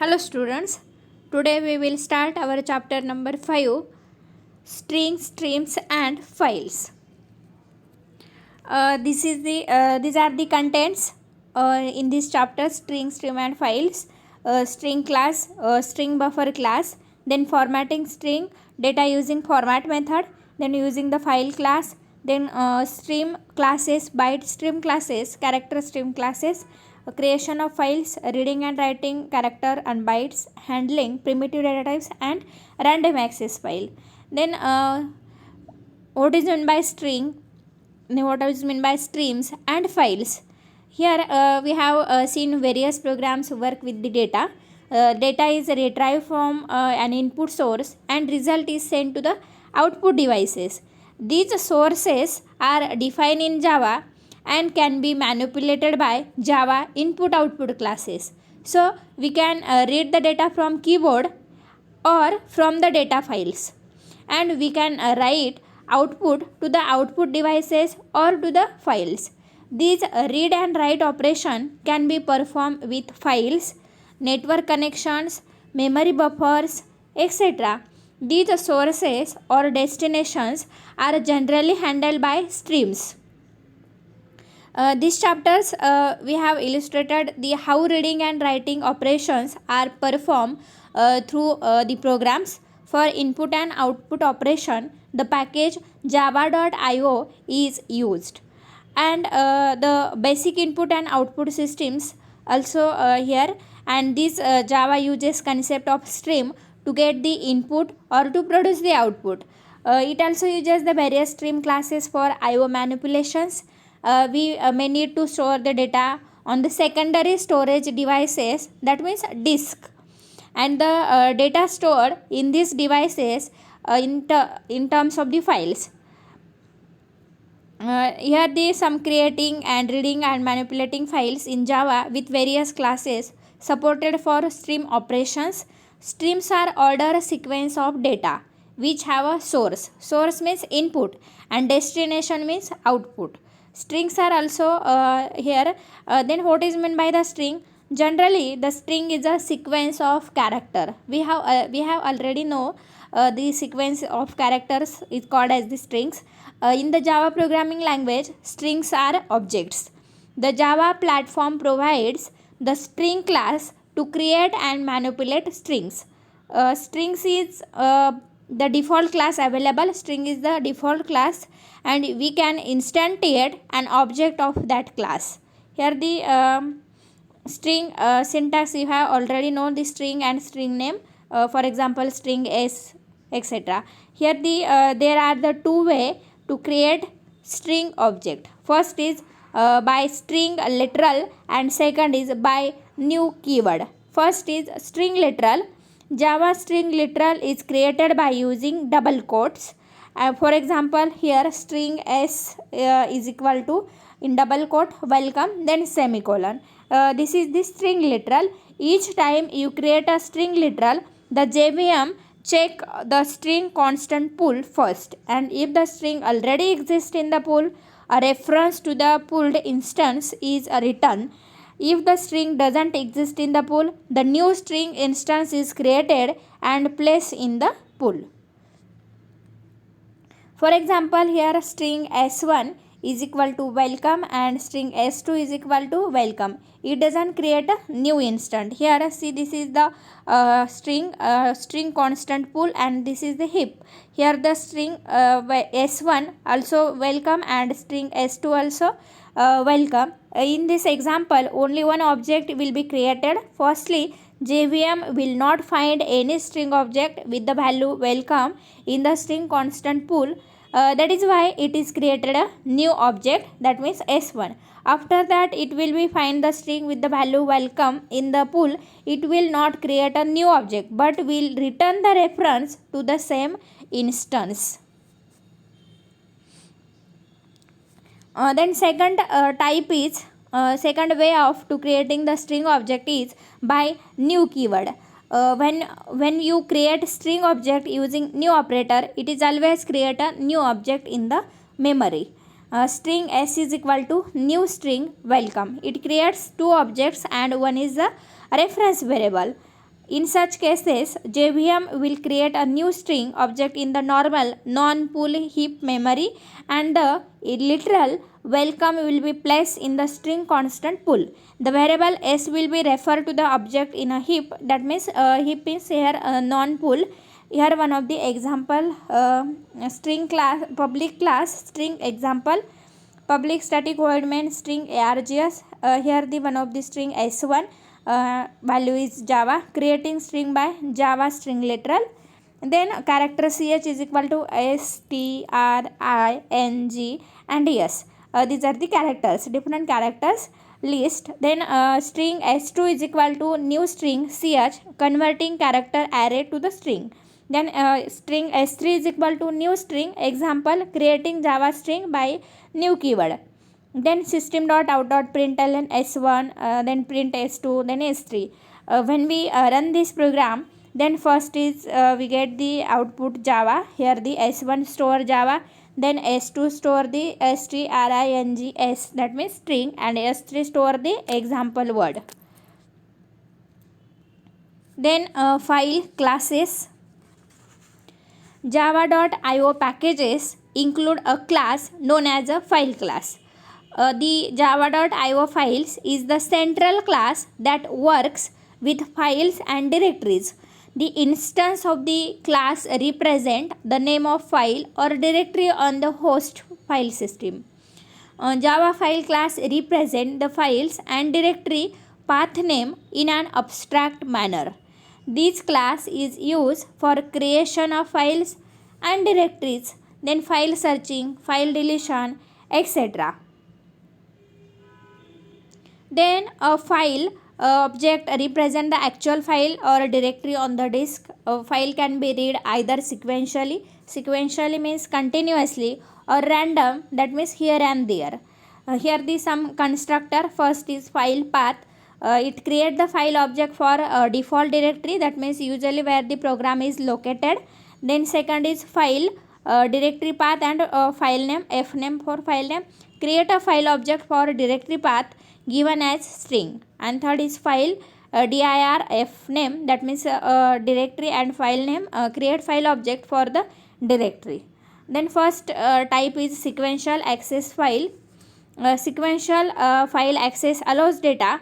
Hello students, today we will start our chapter number 5, strings, streams and files. These are the contents in this chapter: string, stream and files, string class, string buffer class, then formatting string, data using format method, then using the file class, then stream classes, byte stream classes, character stream classes, creation of files, reading and writing character and bytes, handling primitive data types and random access file. Then what is meant by string, what is meant by streams and files. Here we have seen various programs work with the data. Data is retrieved from an input source and result is sent to the output devices. These sources are defined in Java and can be manipulated by Java input output classes. So we can read the data from keyboard or from the data files, and we can write output to the output devices or to the files. These read and write operation can be performed with files, network connections, memory buffers, etc. These sources or destinations are generally handled by streams. These chapters we have illustrated the how reading and writing operations are performed through the programs. For input and output operation, the package java.io is used, and the basic input and output systems also here. And this Java uses concept of stream to get the input or to produce the output. It also uses the various stream classes for IO manipulations. We may need to store the data on the secondary storage devices, that means disk, and the data stored in these devices in terms of the files. Here the some creating and reading and manipulating files in Java with various classes supported for stream operations. Streams are order sequence of data which have a source. Source means input and destination means output. Strings are also here. Then what is meant by the string? Generally the string is a sequence of character. We have already know the sequence of characters is called as the strings. In the Java programming language, strings are objects. The Java platform provides the string class to create and manipulate strings. Strings is the default class available. String is the default class, and we can instantiate an object of that class. Here the string syntax, you have already known the string and string name. For example, string s, etc. Here the there are the two way to create string object. First is by string literal and second is by new keyword. First is string literal. Java string literal is created by using double quotes. For example, here string s is equal to, in double quote, welcome, then semicolon. This is the string literal. Each time you create a string literal, the JVM check the string constant pool first, and if the string already exists in the pool, a reference to the pooled instance is written. If the string doesn't exist in the pool, the new string instance is created and placed in the pool. For example, here string s1 is equal to welcome and string s2 is equal to welcome. It doesn't create a new instant. Here see, this is the string constant pool and this is the heap. Here the string s1 also welcome and string s2 also welcome. In this example, only one object will be created. Firstly, JVM will not find any string object with the value welcome in the string constant pool. That is why it is created a new object, that means s1. After that, it will be find the string with the value welcome in the pool. It will not create a new object but will return the reference to the same instance. Then second type is second way of to creating the string object is by new keyword. When you create string object using new operator, it is always create a new object in the memory. String s is equal to new string welcome. It creates two objects and one is the reference variable. In such cases, JVM will create a new string object in the normal non-pool heap memory, and the literal welcome will be placed in the string constant pool. The variable s will be referred to the object in a heap. That means heap is here non-pool. Here one of the example string class, public class string example, public static void main string args. Here the one of the string s1, value is Java, creating string by Java string literal. Then character ch is equal to s, t, r, I, n, g and s. These are the characters, different characters list. Then string s2 is equal to new string ch, converting character array to the string. Then string s3 is equal to new string example, creating Java string by new keyword. Then system.out.println s1, then print s2, then s3. When we run this program, then first is we get the output Java. Here the s1 store Java, then s2 store the strings, that means string, and s3 store the example word. Then file classes. Java.io packages include a class known as a file class. The java.io files is the central class that works with files and directories. The instance of the class represent the name of file or directory on the host file system. Java file class represent the files and directory path name in an abstract manner. This class is used for creation of files and directories, then file searching, file deletion, etc. Then a file object represent the actual file or directory on the disk. A file can be read either sequentially means continuously, or random, that means here and there. Here the some constructor. First is file path. It create the file object for default directory, that means usually where the program is located. Then second is file directory path and file name, f name for file name. Create a file object for directory path given as string. And third is file dir f name, that means directory and file name. Create file object for the directory. Then first type is sequential access file. Sequential file access allows data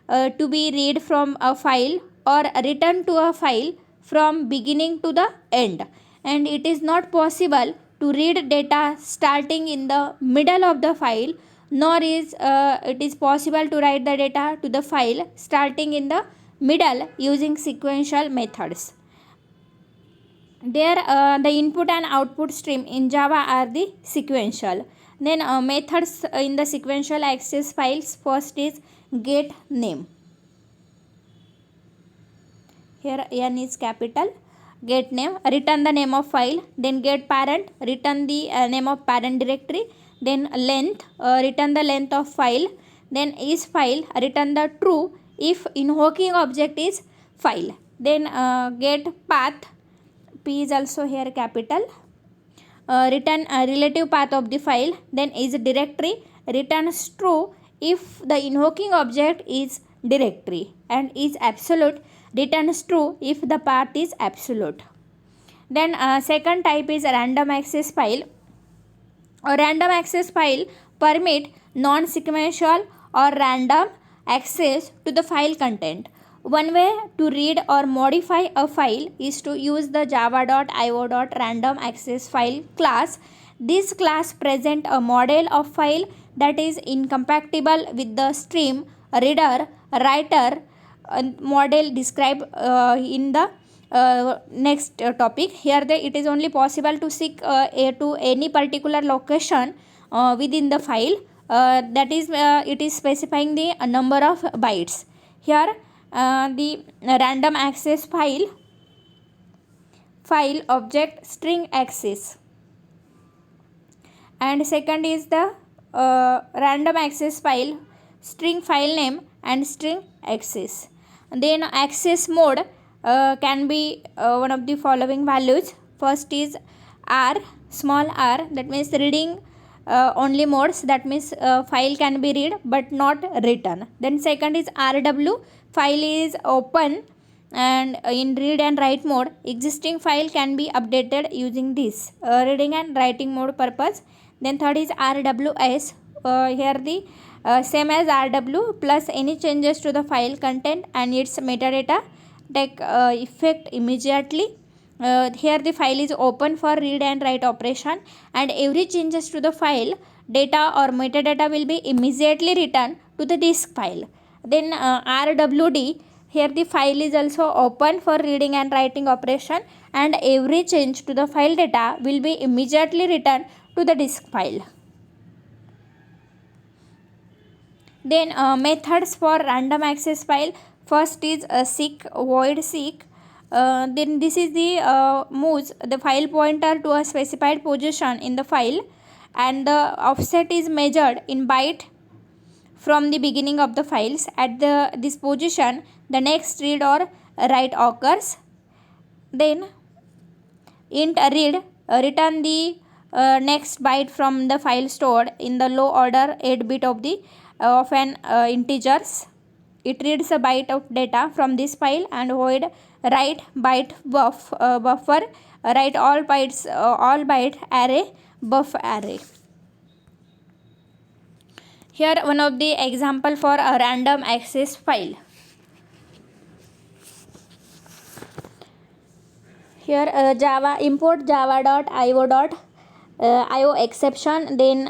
to be read from a file or return to a file from beginning to the end, and it is not possible to read data starting in the middle of the file, nor is it is possible to write the data to the file starting in the middle using sequential methods. There the input and output stream in Java are the sequential. Then methods in the sequential access files. First is get name. Here n is capital. Get name, return the name of file. Then get parent, return the name of parent directory. Then length, return the length of file. Then is file, return the true if invoking object is file. Then get path, p is also here capital. Return relative path of the file. Then is directory, returns true if the invoking object is directory, and is absolute, returns true if the path is absolute. Then second type is random access file. A random access file permit non-sequential or random access to the file content. One way to read or modify a file is to use the java.io.random access file class. This class presents a model of file that is incompatible with the stream reader writer model described in the next topic. Here it is only possible to seek to any particular location within the file, that is it is specifying the number of bytes. Here the random access file object string access, and second is the random access file string file name and string access. Then access mode can be one of the following values. First is r, small r, that means reading only modes, that means file can be read but not written. Then second is rw, file is open and in read and write mode, existing file can be updated using this reading and writing mode purpose. Then third is RWS. Here the same as RW plus any changes to the file content and its metadata take effect immediately. Here the file is open for read and write operation, and every changes to the file data or metadata will be immediately returned to the disk file. Then RWD, here the file is also open for reading and writing operation, and every change to the file data will be immediately returned to the disk file. Then methods for random access file. First is seek, void seek. Then this is the moves the file pointer to a specified position in the file, and the offset is measured in byte from the beginning of the files. At this position, the next read or write occurs. Then int read return the next byte from the file stored in the low order 8 bit of an integers. It reads a byte of data from this file, and void write byte buffer write all byte array buff array. Here one of the example for a random access file. Here Java import java.io exception, then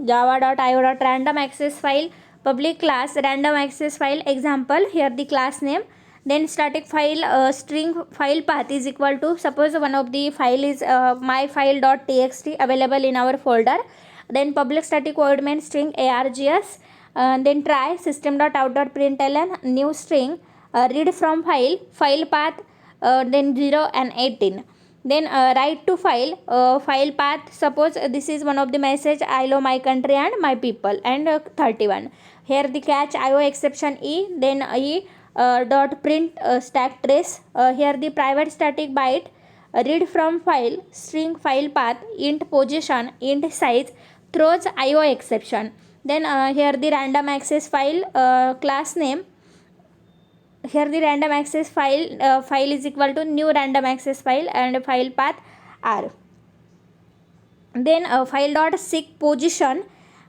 java.io random access file, public class random access file example. Here the class name, then static file string file path is equal to, suppose one of the file is myfile.txt available in our folder, then public static void main string args, then try system.out.println new string read from file path, then 0 and 18. Then write to file path, suppose this is one of the message I love my country and my people, and 31. Here the catch io exception e, then e dot print stack trace. Here the private static byte read from file string file path int position int size throws io exception. Then here the random access file class name. Here the random access file is equal to new random access file, and file path r. Then file dot seek position,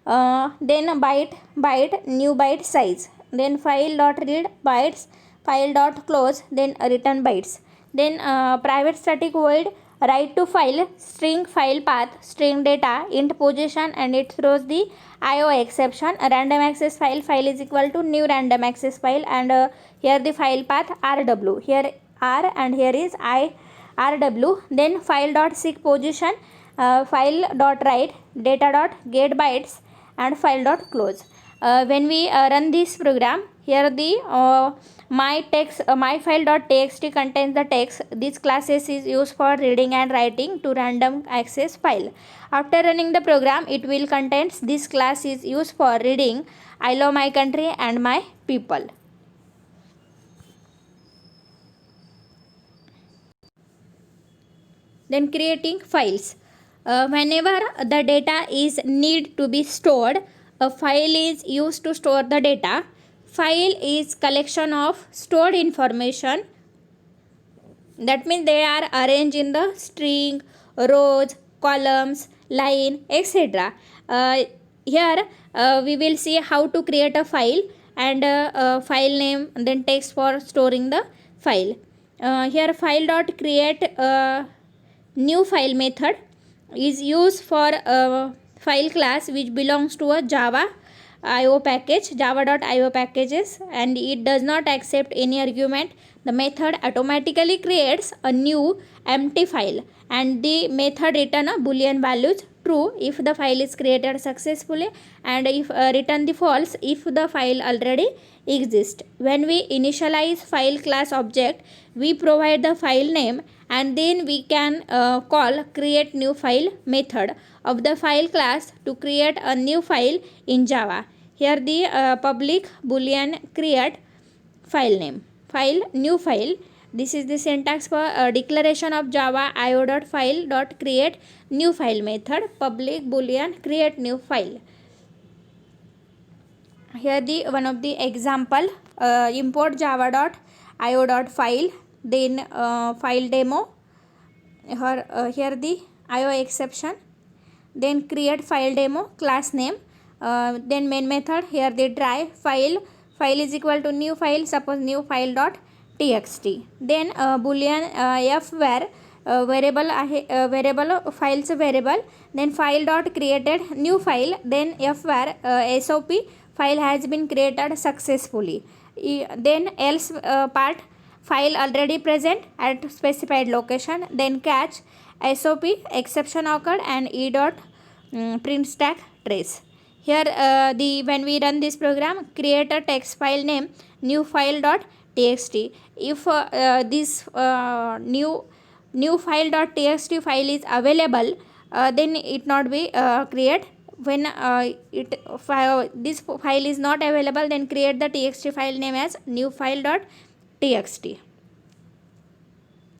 then byte new byte size, then file dot read bytes, file dot close, then return bytes. Then private static void write to file string file path string data int position, and it throws the io exception. A random access file is equal to new random access file, and here the file path rw, here r and here is I rw. Then file dot seek position, file dot write data dot get bytes, and file dot close. When we run this program, here the myfile.txt contains the text. This classes is used for reading and writing to random access file. After running the program, it will contains this class is used for reading I love my country and my people. Then creating files. Whenever the data is need to be stored, a file is used to store the data. File is collection of stored information. That means they are arranged in the string, rows, columns, line, etc. Here we will see how to create a file, and file name, then text for storing the file. Here file dot create new file method is used for a file class which belongs to a Java IO package, java.io packages, and it does not accept any argument. The method automatically creates a new empty file, and the method return a boolean values true if the file is created successfully, and if return the false if the file already exists. When we initialize file class object, we provide the file name, and then we can call create new file method of the file class to create a new file in Java. Here the public boolean create file name, file new file. This is the syntax for declaration of Java io.file.create new file method, public boolean create new file. Here the one of the example import java.io io.file, then file demo, here the io exception, then create file demo class name, then main method, here the try file is equal to new file, suppose new file dot txt, then boolean f where variable variable files variable, then file dot created new file, then f where sop file has been created successfully, then else part file already present at specified location, then catch sop exception occurred and e dot print stack trace. Here the when we run this program, create a text file name new file dot txt. If this new file dot txt file is available, then it not be create. When this file is not available, then create the txt file name as new file dot txt.